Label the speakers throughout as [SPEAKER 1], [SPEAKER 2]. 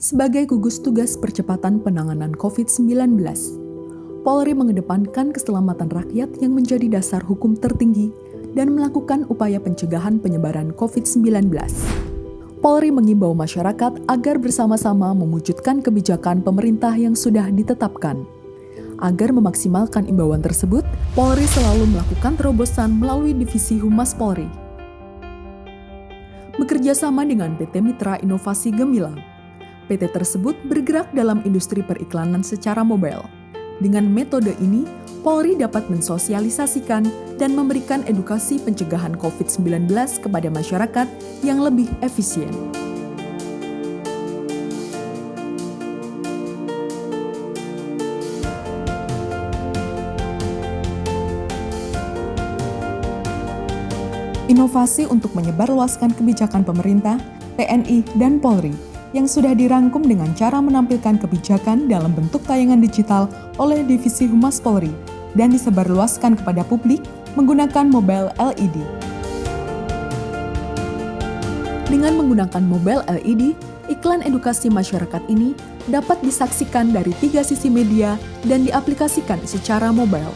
[SPEAKER 1] Sebagai gugus tugas percepatan penanganan COVID-19, Polri mengedepankan keselamatan rakyat yang menjadi dasar hukum tertinggi dan melakukan upaya pencegahan penyebaran COVID-19. Polri mengimbau masyarakat agar bersama-sama mewujudkan kebijakan pemerintah yang sudah ditetapkan. Agar memaksimalkan imbauan tersebut, Polri selalu melakukan terobosan melalui Divisi Humas Polri. Bekerja sama dengan PT Mitra Inovasi Gemilang, PT tersebut bergerak dalam industri periklanan secara mobile. Dengan metode ini, Polri dapat mensosialisasikan dan memberikan edukasi pencegahan COVID-19 kepada masyarakat yang lebih efisien. Inovasi untuk menyebarluaskan kebijakan pemerintah, TNI, dan Polri yang sudah dirangkum dengan cara menampilkan kebijakan dalam bentuk tayangan digital oleh Divisi Humas Polri dan disebarluaskan kepada publik menggunakan mobile LED. Dengan menggunakan mobile LED, iklan edukasi masyarakat ini dapat disaksikan dari 3 sisi media dan diaplikasikan secara mobile.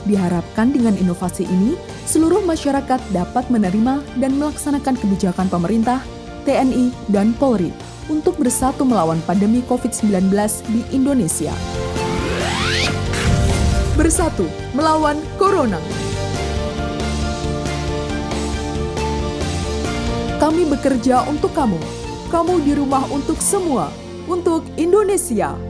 [SPEAKER 1] Diharapkan dengan inovasi ini, seluruh masyarakat dapat menerima dan melaksanakan kebijakan pemerintah, TNI, dan Polri untuk bersatu melawan pandemi COVID-19 di Indonesia. Bersatu melawan Corona. Kami bekerja untuk kamu. Kamu di rumah untuk semua. Untuk Indonesia.